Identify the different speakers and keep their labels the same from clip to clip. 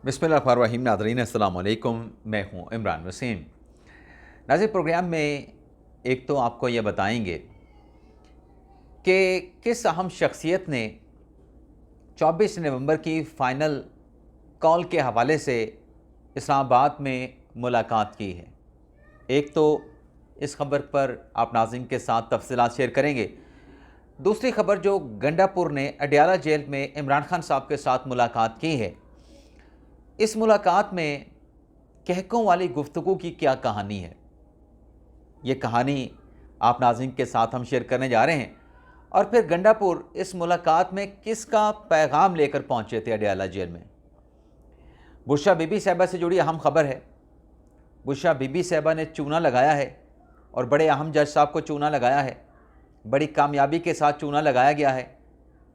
Speaker 1: बिस्मिल्लाहिर्रहमानिर्रहीम। नाज़रीन अस्सलाम वालेकुम, मैं हूँ इमरान वसीम। नाज़रीन, प्रोग्राम में एक तो आपको ये बताएंगे कि किस अहम शख्सियत ने 24 नवंबर की फ़ाइनल कॉल के हवाले से इस्लामाबाद में मुलाकात की है। एक तो इस खबर पर आप नाज़रीन के साथ तफसीलात शेयर करेंगे। दूसरी खबर, जो गंडापुर ने अडयाला जेल में इमरान खान साहब के साथ मुलाकात की है, इस मुलाकात में कहकों वाली गुफ्तगू की क्या कहानी है, ये कहानी आप नाज़रीन के साथ हम शेयर करने जा रहे हैं। और फिर गंडापुर इस मुलाकात में किसका पैगाम लेकर पहुंचे थे अडयाला जेल में। बुशरा बीबी साहिबा से जुड़ी अहम खबर है। बुशरा बीबी साहिबा ने चूना लगाया है और बड़े अहम जज साहब को चूना लगाया है, बड़ी कामयाबी के साथ चूना लगाया गया है।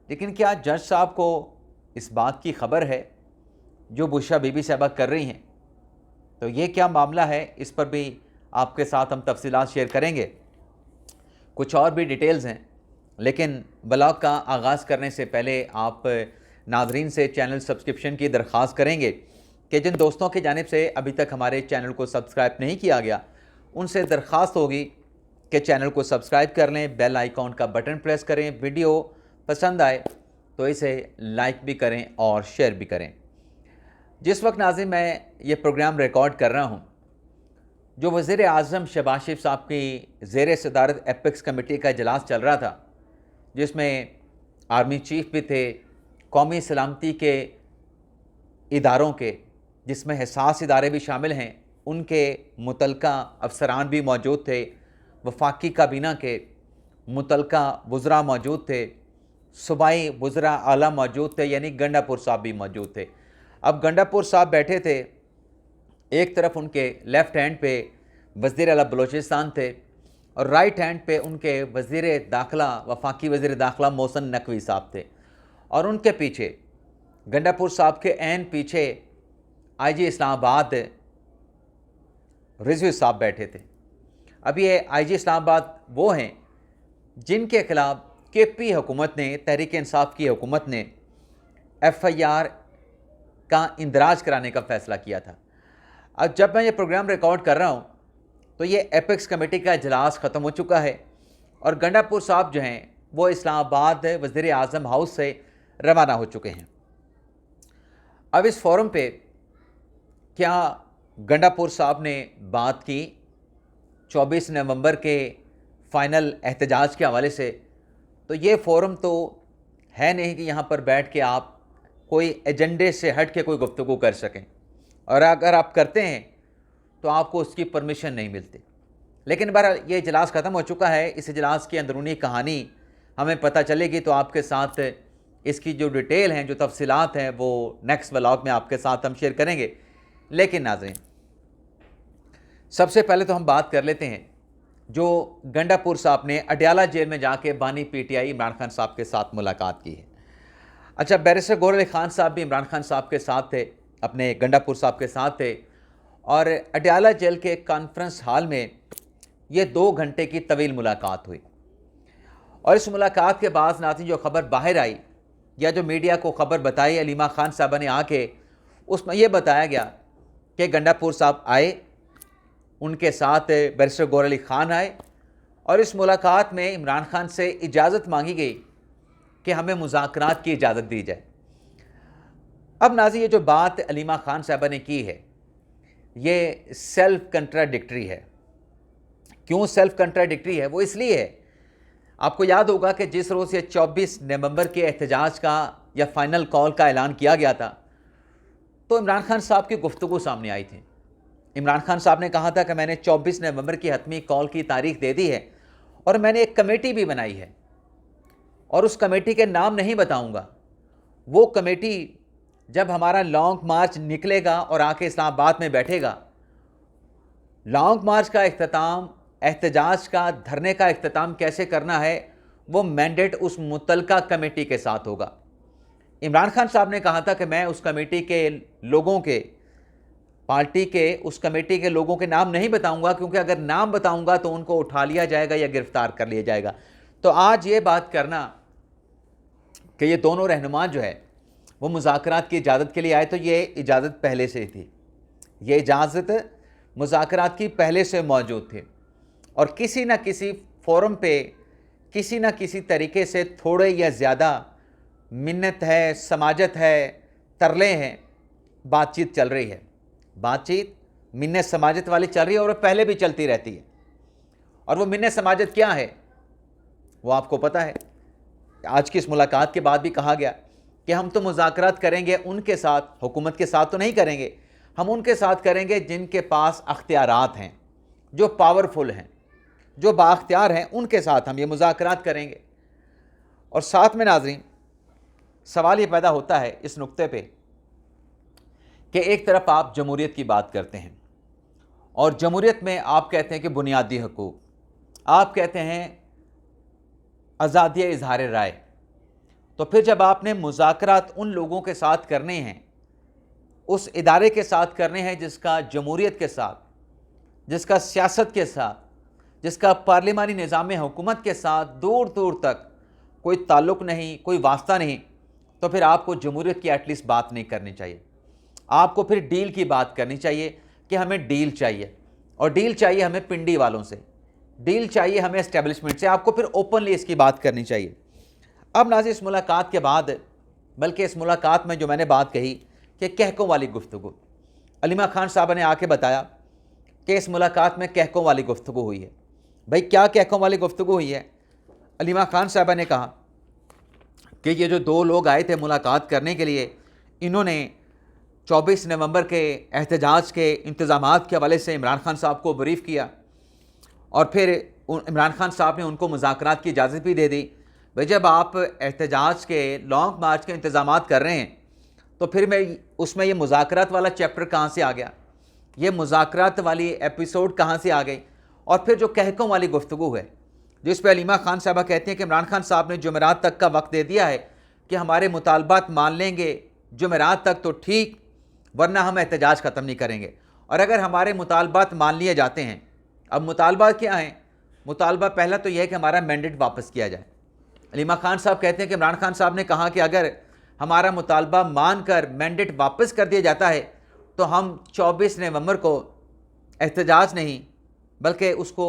Speaker 1: लेकिन क्या जज साहब को इस बात की खबर है जो बुशरा बीबी साहिबा कर रही हैं? तो ये क्या मामला है, इस पर भी आपके साथ हम तफसीलात शेयर करेंगे। कुछ और भी डिटेल्स हैं, लेकिन ब्लॉग का आगाज़ करने से पहले आप नाज़रीन से चैनल सब्सक्रिप्शन की दरख्वास्त करेंगे कि जिन दोस्तों की जानिब से अभी तक हमारे चैनल को सब्सक्राइब नहीं किया गया, उनसे दरख्वास्त होगी कि चैनल को सब्सक्राइब कर लें, बेल आइकॉन का बटन प्रेस करें, वीडियो पसंद आए तो इसे लाइक भी करें और शेयर भी करें। जिस वक्त नाज़रीन मैं ये प्रोग्राम रिकॉर्ड कर रहा हूँ, जो वज़ीर आज़म शहबाज शरीफ साहब की ज़ेर सदारत एपेक्स कमेटी का इजलास चल रहा था, जिसमें आर्मी चीफ भी थे, कौमी सलामती के इदारों के, जिसमें हसास इदारे भी शामिल हैं, उनके मुतलका अफसरान भी मौजूद थे, वफाकी काबीना के मुतलका वज़रा मौजूद थे, सूबाई वज़रा आला मौजूद थे, यानी गंडापुर साहब भी मौजूद थे। अब गंडापुर साहब बैठे थे, एक तरफ उनके लेफ़्ट हैंड पे वज़ीर आला बलूचिस्तान थे और राइट हैंड पे उनके वज़ीर दाखिला, वफाकी वज़ीर दाखिला मोहसिन नकवी साहब थे। और उनके पीछे, गंडापुर साहब के ऐन पीछे IG इस्लामाबाद रिजवी साहब बैठे थे। अब ये IG इस्लामाबाद वो हैं जिनके ख़िलाफ़ KP हुकूमत ने, तहरीक इंसाफ की हुकूमत ने FIR का इंदराज कराने का फ़ैसला किया था। अब जब मैं ये प्रोग्राम रिकॉर्ड कर रहा हूँ तो ये एपेक्स कमेटी का इजलास ख़त्म हो चुका है और गंडापुर साहब जो हैं वो इस्लामाबाद वज़ीर आज़म हाउस से रवाना हो चुके हैं। अब इस फोरम पे क्या गंडापुर साहब ने बात की 24 नवंबर के फ़ाइनल एहतजाज के हवाले से? तो ये फोरम तो है नहीं कि यहाँ पर बैठ के आप कोई एजेंडे से हट के कोई गुफ्तगू कर सकें, और अगर आप करते हैं तो आपको उसकी परमिशन नहीं मिलती। लेकिन बहरहाल ये इजलास ख़त्म हो चुका है। इस इजलास की अंदरूनी कहानी हमें पता चलेगी तो आपके साथ इसकी जो डिटेल हैं, जो तफसीलात हैं, वो नेक्स्ट व्लॉग में आपके साथ हम शेयर करेंगे। लेकिन नाज़रीन, सबसे पहले तो हम बात कर लेते हैं जो गंडापुर साहब ने अडयाला जेल में जाके बानी PTI इमरान खान साहब के साथ मुलाकात की है। अच्छा, बैरिस्टर गौहर अली खान साहब भी इमरान खान साहब के साथ थे, अपने गंडापुर साहब के साथ थे, और अडयाला जेल के कॉन्फ्रेंस हॉल में ये 2 घंटे की तवील मुलाकात हुई। और इस मुलाकात के बाद नाज़रीन जो खबर बाहर आई, या जो मीडिया को खबर बताई अलीमा खान साहबा ने आके, उसमें यह बताया गया कि गंडापुर साहब आए, उनके साथ बैरिस्टर गौहर अली खान आए, और इस मुलाकात में इमरान खान से इजाज़त मांगी गई कि हमें मुज़ाकरात की इजाज़त दी जाए। अब नाज़रीन, ये जो बात अलीमा खान साहबा ने की है, ये सेल्फ कंट्राडिक्टरी है। क्यों सेल्फ कंट्राडिक्टरी है? वो इसलिए है, आपको याद होगा कि जिस रोज़ ये 24 नवंबर के एहतजाज का या फाइनल कॉल का ऐलान किया गया था, तो इमरान खान साहब की गुफ्तगू सामने आई थी। इमरान खान साहब ने कहा था कि मैंने 24 नवंबर की हतमी कॉल की तारीख दे दी है और मैंने एक कमेटी भी बनाई है, और उस कमेटी के नाम नहीं बताऊंगा। वो कमेटी जब हमारा लॉन्ग मार्च निकलेगा और आके इस्लामाबाद में बैठेगा, लॉन्ग मार्च का इख्तिताम, एहतजाज का, धरने का इख्तिताम कैसे करना है, वो मैंडेट उस मुतलका कमेटी के साथ होगा। इमरान खान साहब ने कहा था कि मैं उस कमेटी के लोगों के, पार्टी के उस कमेटी के लोगों के नाम नहीं बताऊंगा, क्योंकि अगर नाम बताऊंगा तो उनको उठा लिया जाएगा या गिरफ्तार कर लिया जाएगा। तो आज ये बात करना कि ये दोनों रहनुमा जो है वो मुज़ाकरात की इजाज़त के लिए आए तो ये इजाज़त पहले से ही थी, ये इजाज़त मुज़ाकरात की पहले से मौजूद थी और किसी न किसी फ़ोरम पे किसी न किसी तरीके से थोड़े या ज़्यादा मिन्नत है, समाजत है, तरले हैं, बातचीत चल रही है। बातचीत मिन्नत समाजत वाली चल रही है और वो पहले भी चलती रहती है। और वो मिन्नत समाजत क्या है वो आपको पता है। आज की इस मुलाकात के बाद भी कहा गया कि हम तो मुज़ाकरात करेंगे उनके साथ, हुकूमत के साथ तो नहीं करेंगे, हम उनके साथ करेंगे जिनके पास अख्तियारात हैं, जो पावरफुल हैं, जो बाख्तियार हैं, उनके साथ हम ये मुज़ाकरात करेंगे। और साथ में नाज़रीन सवाल ये पैदा होता है इस नुक्ते पे कि एक तरफ आप जमहूरियत की बात करते हैं और जमहूरियत में आप कहते हैं कि बुनियादी हकूक़, आप कहते हैं आज़ादी इज़हार राय, तो फिर जब आपने मुज़ाकरात उन लोगों के साथ करने हैं, उस इदारे के साथ करने हैं जिसका जमहूरियत के साथ, जिसका सियासत के साथ, जिसका पार्लिमानी निज़ाम हुकूमत के साथ दूर दूर तक कोई ताल्लुक़ नहीं, कोई वास्ता नहीं, तो फिर आपको जमहूरियत की एटलीस्ट बात नहीं करनी चाहिए। आपको फिर डील की बात करनी चाहिए कि हमें डील चाहिए, और डील चाहिए हमें पिंडी वालों से, डील चाहिए हमें एस्टेब्लिशमेंट से। आपको फिर ओपनली इसकी बात करनी चाहिए। अब नाज़रीन इस मुलाकात के बाद, बल्कि इस मुलाकात में जो मैंने बात कही कि कहकों वाली गुफ्तगू, अलीमा खान साहब ने आके बताया कि इस मुलाकात में कहकों वाली गुफ्तगू हुई है। भाई क्या कहकों वाली गुफ्तगू हुई है? अलीमा खान साहबा ने कहा कि ये जो दो लोग आए थे मुलाकात करने के लिए, इन्होंने 24 नवंबर के एहतजाज के इंतज़ामात के हवाले से इमरान खान साहब को ब्रीफ़ किया और फिर इमरान खान साहब ने उनको मुज़ाकरात की इजाज़त भी दे दी। भाई जब आप एहतजाज के लॉन्ग मार्च के इंतज़ामात कर रहे हैं तो फिर मैं उसमें ये मुज़ाकरात वाला चैप्टर कहाँ से आ गया, ये मुज़ाकरात वाली एपिसोड कहाँ से आ गई? और फिर जो कहकों वाली गुफ्तगू है जिस पर अलीमा खान साहबा कहते हैं कि इमरान खान साहब ने जुमेरात तक का वक्त दे दिया है कि हमारे मुतालबात मान लेंगे जुमेरात तक तो ठीक, वरना हम एहतजाज ख़त्म नहीं करेंगे। और अगर हमारे मुतालबात मान लिए जाते हैं, अब मुतालबात क्या हैं? मुतालबा पहला तो यह है कि हमारा मैंडेट वापस किया जाए। अलीमा खान साहब कहते हैं कि इमरान खान साहब ने कहा कि अगर हमारा मुतालबा मान कर मैंडेट वापस कर दिया जाता है तो हम 24 नवंबर को एहतजाज नहीं बल्कि उसको,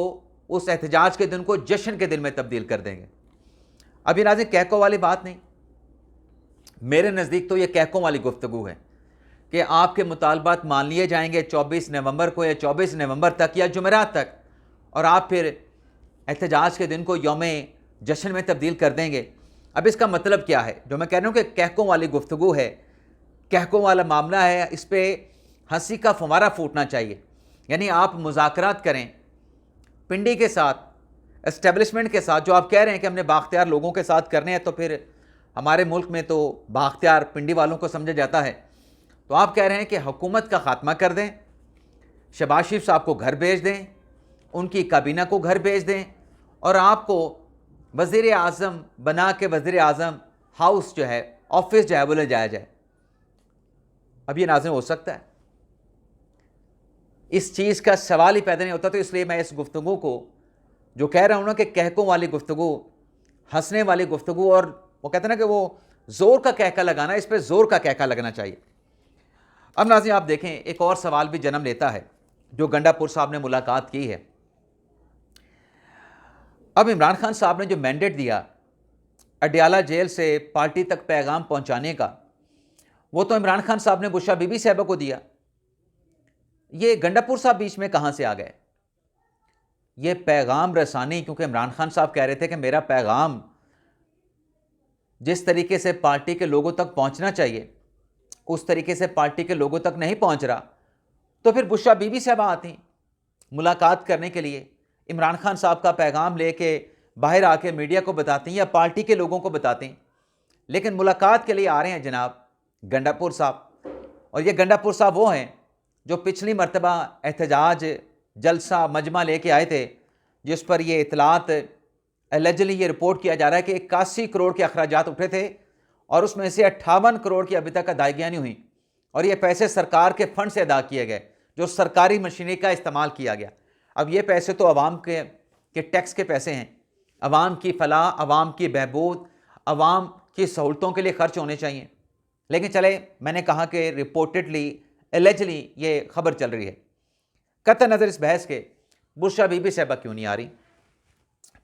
Speaker 1: उस एहतजाज के दिन को जश्न के दिन में तब्दील कर देंगे। अभी नाज़रीन कहकों वाली बात नहीं, मेरे नज़दीक तो ये कहकों वाली गुफ्तगू है कि आपके मुतालबात मान लिए जाएंगे 24 नवंबर को या 24 नवंबर तक या जुमेरात तक, और आप फिर एहतजाज के दिन को यौम जश्न में तब्दील कर देंगे। अब इसका मतलब क्या है? जो मैं कह रहा हूँ कि कहकों वाली गुफ्तगू है, कहकों वाला मामला है, इस पर हंसी का फुवारा फूटना चाहिए। यानी आप मुज़ाकरात करें पिंडी के साथ, एस्टेब्लिशमेंट के साथ, जो आप कह रहे हैं कि हमने बाख्तियार लोगों के साथ करने हैं, तो फिर हमारे मुल्क में तो बाख्तियार पिंडी वालों को समझा जाता है। तो आप कह रहे हैं कि हुकूमत का ख़ात्मा कर दें, शहबाज शरीफ साहब को घर भेज दें, उनकी काबीना को घर भेज दें, और आपको वज़ीर आज़म बना के वज़ीर आज़म हाउस जो है, ऑफिस जो है, वो ले जाया जाए। अब ये नाज़रीन हो सकता है? इस चीज़ का सवाल ही पैदा नहीं होता। तो इसलिए मैं इस गुफ्तगू को जो कह रहा हूँ ना कि कहकों वाली गुफ्तगू, हंसने वाली गुफ्तगू, और वो कहते हैं ना कि वो ज़ोर का कहका लगाना, इस पर ज़ोर का कहका लगना चाहिए। अब नाज़रीन आप देखें, एक और सवाल भी जन्म लेता है जो गंडापुर साहब ने मुलाकात की है। अब इमरान खान साहब ने जो मैंडेट दिया अडियाला जेल से पार्टी तक पैगाम पहुंचाने का, वो तो इमरान खान साहब ने बुशरा बीबी साहबा को दिया। ये गंडापुर साहब बीच में कहाँ से आ गए? ये पैगाम रसानी, क्योंकि इमरान खान साहब कह रहे थे कि मेरा पैगाम जिस तरीके से पार्टी के लोगों तक पहुंचना चाहिए उस तरीके से पार्टी के लोगों तक नहीं पहुंच रहा, तो फिर बुशरा बीबी साहबा आती मुलाकात करने के लिए, इमरान खान साहब का पैगाम लेके बाहर आके मीडिया को बताते हैं या पार्टी के लोगों को बताते हैं। लेकिन मुलाकात के लिए आ रहे हैं जनाब गंडापुर साहब, और ये गंडापुर साहब वो हैं जो पिछली मरतबा एहतजाज जलसा मजमा लेके आए थे, जिस पर ये इतलात एलिजिबली ये रिपोर्ट किया जा रहा है कि 81 करोड़ के अखराजात उठे थे और उसमें से 58 करोड़ की अभी तक अदायगियाँ नहीं हुई, और ये पैसे सरकार के फंड से अदा किए गए, जो सरकारी मशीनरी का इस्तेमाल किया गया। अब ये पैसे तो अवाम के टैक्स के पैसे हैं, अवाम की फलाह, अवाम की बहबूद, अवाम की सहूलतों के लिए खर्च होने चाहिए। लेकिन चले, मैंने कहा कि रिपोर्टेडली, एलिजली ये खबर चल रही है। कतई नज़र इस बहस के बुशरा बीबी साहबा क्यों नहीं आ रही,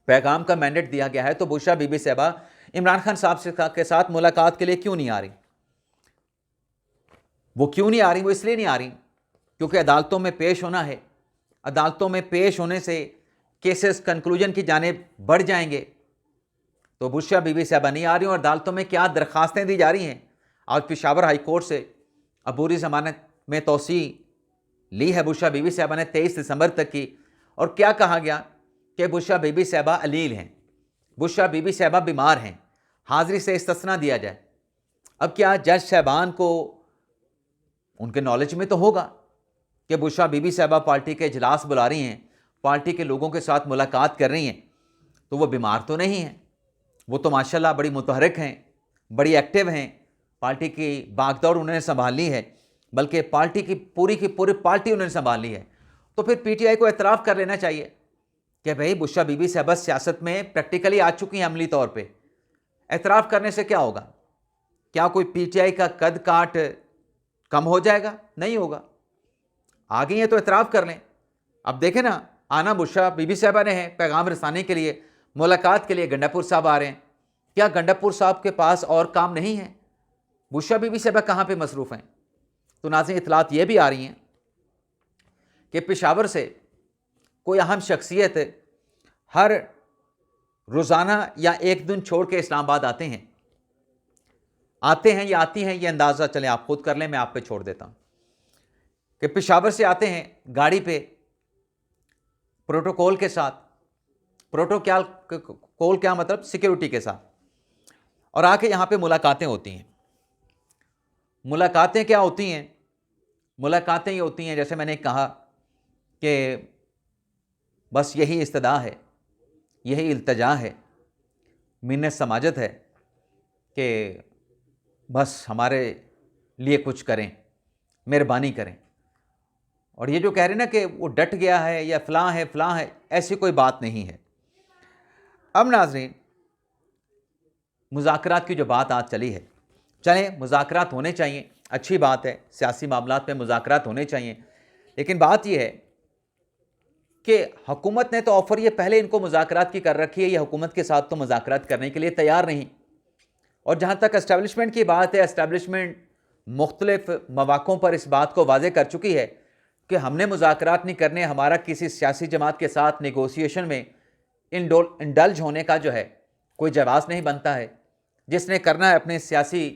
Speaker 1: पैगाम का मैंडेट दिया गया है तो बुशरा बीबी साहबा इमरान खान साहब के साथ मुलाकात के लिए क्यों नहीं आ रही? वो क्यों नहीं आ रही? वो इसलिए नहीं आ रही क्योंकि अदालतों में पेश होना है। अदालतों में पेश होने से केसेस कंक्लूजन की जानिब बढ़ जाएंगे, तो बुशरा बीबी साहबा नहीं आ रही। और अदालतों में क्या दरखास्तें दी जा रही हैं। आज पेशावर हाई कोर्ट से अबूरी ज़मानत में तोसी ली है बुशरा बीबी साहबा ने 23 दिसंबर तक की, और क्या कहा गया कि बुशरा बीबी साहबा अलील हैं, बुशरा बीबी साहबा बीमार हैं, हाज़िरी से इस्तिस्ना दिया जाए। अब क्या जज साहबान को उनके नॉलेज में तो होगा कि बुशरा बीबी साहबा पार्टी के इजलास बुला रही हैं, पार्टी के लोगों के साथ मुलाकात कर रही हैं, तो वो बीमार तो नहीं हैं। वो तो माशाल्लाह बड़ी मुतहरिक हैं, बड़ी एक्टिव हैं, पार्टी की बागदौड़ उन्होंने संभाल ली है, बल्कि पार्टी की पूरी पार्टी उन्होंने संभाल ली है। तो फिर पीटीआई को एतराफ़ कर लेना चाहिए कि भाई बुशरा बीबी साहबा सियासत में प्रैक्टिकली आ चुकी हैं अमली तौर पे। एतराफ़ करने से क्या होगा? क्या कोई पीटीआई का कद काट कम हो जाएगा? नहीं होगा। आ गई हैं तो एतराफ़ कर लें। अब देखें ना, आना बुशरा बीबी साहबा ने है पैगाम रसानी के लिए, मुलाकात के लिए गंडापुर साहब आ रहे हैं। क्या गंडापुर साहब के पास और काम नहीं है? बुशरा बीबी साहबा कहाँ पे मसरूफ़ हैं? तो नाज़रीन, इतलात ये भी आ रही हैं कि पेशावर से कोई अहम शख्सियत हर रोज़ाना या एक दिन छोड़ के इस्लामाबाद आते हैं या आती हैं, ये अंदाज़ा चलें आप खुद कर लें, मैं आप पे छोड़ देता हूँ कि पेशावर से आते हैं गाड़ी पे प्रोटोकॉल के साथ। प्रोटोकॉल क्या मतलब? सिक्योरिटी के साथ। और आके यहाँ पे मुलाकातें होती हैं। मुलाकातें क्या होती हैं? मुलाकातें ये होती हैं, जैसे मैंने कहा कि बस यही इस्तदा है, यही इल्तजा है, मिन्नत समाजत है कि बस हमारे लिए कुछ करें, मेहरबानी करें। और ये जो कह रहे हैं ना कि वो डट गया है या फ़लाँ है, ऐसी कोई बात नहीं है। अब नाज़रीन, मुज़ाकरात की जो बात आज चली है, चलें मुज़ाकरात होने चाहिए, अच्छी बात है, सियासी मामलात में मुज़ाकरात होने चाहिए। लेकिन बात यह है कि हुकूमत ने तो ऑफ़र ये पहले इनको मुज़ाकरात की कर रखी है, ये हुकूमत के साथ तो मुज़ाकरात करने के लिए तैयार नहीं। और जहाँ तक एस्टैब्लिशमेंट की बात है, एस्टैब्लिशमेंट मुख्तलिफ़ मौक़ों पर इस बात को वाज़े कर चुकी है कि हमने मुज़ाकरात नहीं करने, हमारा किसी सियासी जमात के साथ नेगोशिएशन में इंडल्ज होने का जो है कोई जवाज़ नहीं बनता है। जिसने करना है अपने सियासी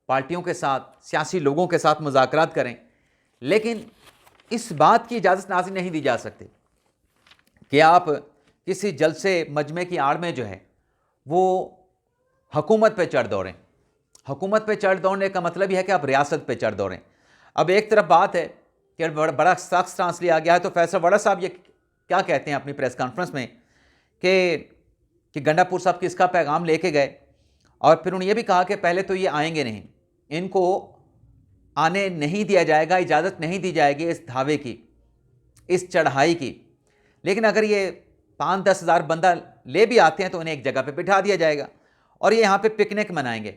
Speaker 1: पार्टियों के साथ, सियासी लोगों के साथ मुज़ाकरात करें। लेकिन इस बात की इजाज़त नाज़रीन नहीं दी जा सकती कि आप किसी जलसे मजमे की आड़ में जो है वो हुकूमत पे चढ़ दौड़ें। हुकूमत पे चढ़ दौड़ने का मतलब यह है कि आप रियासत पे चढ़ दौड़ें। अब एक तरफ बात है कि बड़ा सख्त स्टांस लिया गया है, तो फैसल वड़ा साहब ये क्या कहते हैं अपनी प्रेस कॉन्फ्रेंस में कि गंडापुर साहब किसका पैगाम लेके गए, और फिर उन्होंने ये भी कहा कि पहले तो ये आएंगे नहीं, इनको आने नहीं दिया जाएगा, इजाज़त नहीं दी जाएगी इस धावे की, इस चढ़ाई की। लेकिन अगर ये 5-10 हज़ार बंदा ले भी आते हैं तो उन्हें एक जगह पे बिठा दिया जाएगा और ये यहाँ पे पिकनिक मनाएंगे।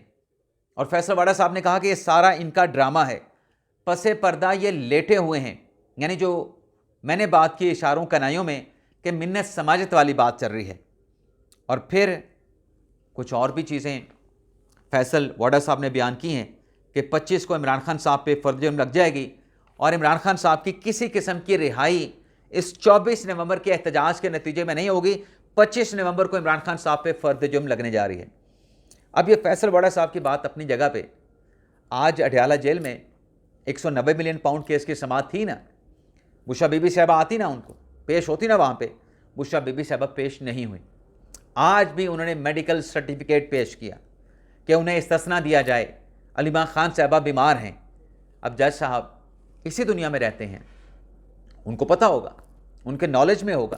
Speaker 1: और फैसल वाड़ा साहब ने कहा कि ये सारा इनका ड्रामा है, पसे पर्दा ये लेटे हुए हैं। यानी जो मैंने बात की इशारों कनाइयों में कि मिन्नत समाजत वाली बात चल रही है। और फिर कुछ और भी चीज़ें फैसल वाड़ा साहब ने बयान की हैं कि 25 को इमरान खान साहब पे फर्द जुर्म लग जाएगी और इमरान खान साहब की किसी किस्म की रिहाई इस 24 नवंबर के एहतजाज के नतीजे में नहीं होगी। 25 नवंबर को इमरान खान साहब पे फर्द जुर्म लगने जा रही है। अब ये फैसल वाड़ा साहब की बात अपनी जगह पे, आज अडयाला जेल में 190 मिलियन पाउंड केस की समाअत थी ना, बुशरा बीबी साहबा आती ना, उनको पेश होती ना वहाँ पे, बुशरा बीबी साहबा पेश नहीं हुई। आज भी उन्होंने मेडिकल सर्टिफिकेट पेश किया कि उन्हें इस्तिस्ना दिया जाए, अलीमा खान साहबा बीमार हैं। अब जज साहब इसी दुनिया में रहते हैं, उनको पता होगा, उनके नॉलेज में होगा,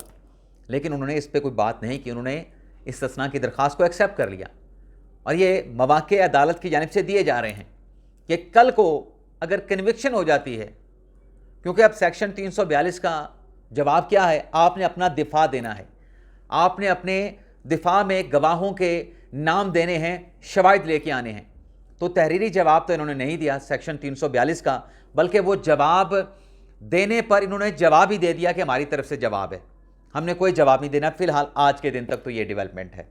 Speaker 1: लेकिन उन्होंने इस पर कोई बात नहीं की। उन्होंने इस्तिस्ना की दरख्वास्त को एक्सेप्ट कर लिया और ये मवाक़े अदालत की जानिब से दिए जा रहे हैं कि कल को अगर कन्विक्शन हो जाती है, क्योंकि अब सेक्शन 342 का जवाब क्या है, आपने अपना दिफा देना है, आपने अपने दिफा में गवाहों के नाम देने हैं, शवाहिद लेके आने हैं। तो तहरीरी जवाब तो इन्होंने नहीं दिया सेक्शन 342 का, बल्कि वो जवाब देने पर इन्होंने जवाब ही दे दिया कि हमारी तरफ से जवाब है, हमने कोई जवाब नहीं देना। फिलहाल आज के दिन तक तो ये डेवलपमेंट है।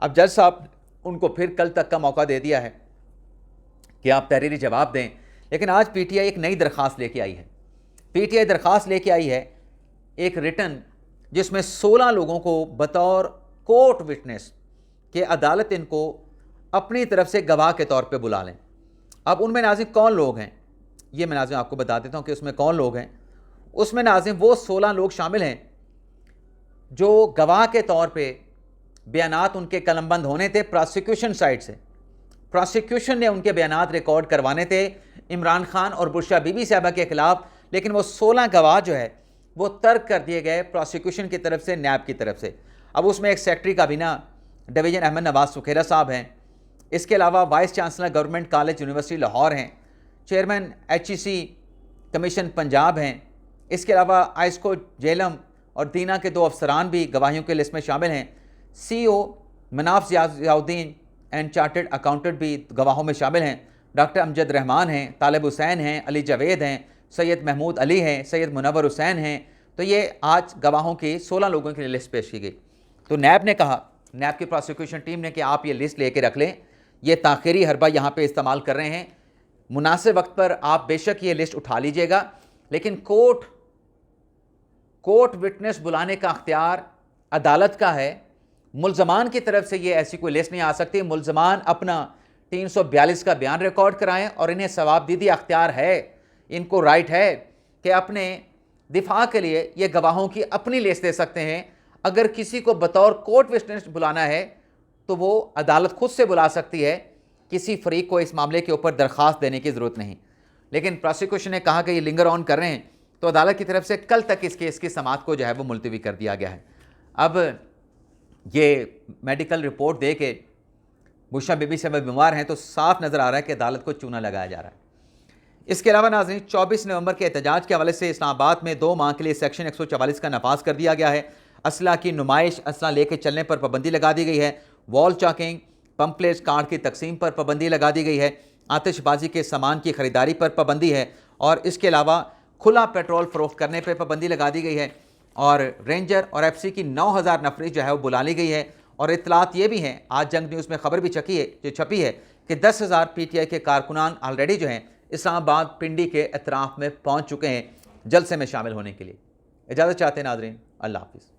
Speaker 1: अब जज साहब उनको फिर कल तक का मौका दे दिया है कि आप तहरीरी जवाब दें, लेकिन आज पीटीआई एक नई दरख्वास्त लेके आई है। पीटीआई दरख्वास्त लेके आई है एक रिटन, जिसमें 16 लोगों को बतौर कोर्ट विटनेस के अदालत इनको अपनी तरफ से गवाह के तौर पे बुला लें। अब उनमें नाज़िम कौन लोग हैं, ये मैं नाज़िम आपको बता देता हूँ कि उसमें कौन लोग हैं। उसमें नाज़िम वो 16 लोग शामिल हैं जो गवाह के तौर पे बयानात उनके कलमबंद होने थे प्रोसिक्यूशन साइड से। प्रोसिक्यूशन ने उनके बयानात रिकॉर्ड करवाने थे इमरान खान और बुशरा बीबी साहबा के खिलाफ, लेकिन वो 16 गवाह जो है वो तर्क कर दिए गए प्रोसिक्यूशन की तरफ से, नैब की तरफ से। अब उसमें एक सेक्रेटरी काबीना डिवीज़न अहमद नवाज सुखेरा साहब हैं, इसके अलावा vice chancellor government college university Lahore हैं, चेयरमैन HEC कमीशन पंजाब हैं, इसके अलावा आइस्को जेलम और दीना के 2 अफसरान भी गवाहियों के लिस्ट में शामिल हैं। CEO Manaf Ziauddin and chartered accountant भी गवाहों में शामिल हैं। डॉक्टर अमजद रहमान हैं, तालिब हुसैन हैं, अली जावेद हैं, सैयद महमूद अली हैं, सैयद मुनव्वर हुसैन हैं। तो ये आज गवाहों की 16 लोगों की लिस्ट पेश की गई। तो नैब ने कहा, नैब की प्रोसिक्यूशन टीम ने कि आप ये लिस्ट लेके रख लें, ये ताख़ीरी हरबा यहाँ पे इस्तेमाल कर रहे हैं, मुनासिब वक्त पर आप बेशक ये लिस्ट उठा लीजिएगा, लेकिन कोर्ट विटनेस बुलाने का अख्तियार अदालत का है। मुल्ज़मान की तरफ से ये ऐसी कोई लिस्ट नहीं आ सकती। मुल्ज़मान अपना 342 का बयान रिकॉर्ड कराएं और इन्हें सवाबदीदी अख्तियार है, इनको राइट है कि अपने दिफा के लिए ये गवाहों की अपनी लिस्ट दे सकते हैं। अगर किसी को बतौर कोर्ट विटनेस बुलाना है तो वो अदालत खुद से बुला सकती है, किसी फरीक को इस मामले के ऊपर दरख्वास्त देने की ज़रूरत नहीं। लेकिन प्रोसिक्यूशन ने कहा कि ये लिंगर ऑन कर रहे हैं, तो अदालत की तरफ से कल तक इस केस की समाअत को जो है वो मुलतवी कर दिया गया है। अब ये मेडिकल रिपोर्ट दे के बुशरा बीबी साहब बीमार हैं, तो साफ नज़र आ रहा है कि अदालत को चूना लगाया जा रहा है। इसके अलावा नाज़रीन 24 नवंबर के एहतजाज के हवाले से इस्लामाबाद में 2 माह के लिए सेक्शन 144 का नफाज कर दिया गया है। असला की नुमाइश, असला लेके चलने पर पाबंदी लगा दी गई है। वॉल चॉकिंग, पम्पलेट्स, कार्ड की तकसीम पर पाबंदी लगा दी गई है। आतिशबाजी के सामान की ख़रीदारी पर पाबंदी है और इसके अलावा खुला पेट्रोल फ़रोख्त करने पर पाबंदी लगा दी गई है। और रेंजर और FC की 9000 नफरी जो है वो बुला ली गई है। और इतलात ये भी हैं, आज जंग न्यूज़ में ख़बर भी छपी है कि 10,000 PTI के कारकुनान ऑलरेडी जो हैं इस्लामाबाद पिंडी के अतराफ़ में पहुँच चुके हैं जलसे में शामिल होने के लिए। इजाज़त चाहते हैं नाज़रीन, अल्लाह हाफ़िज़।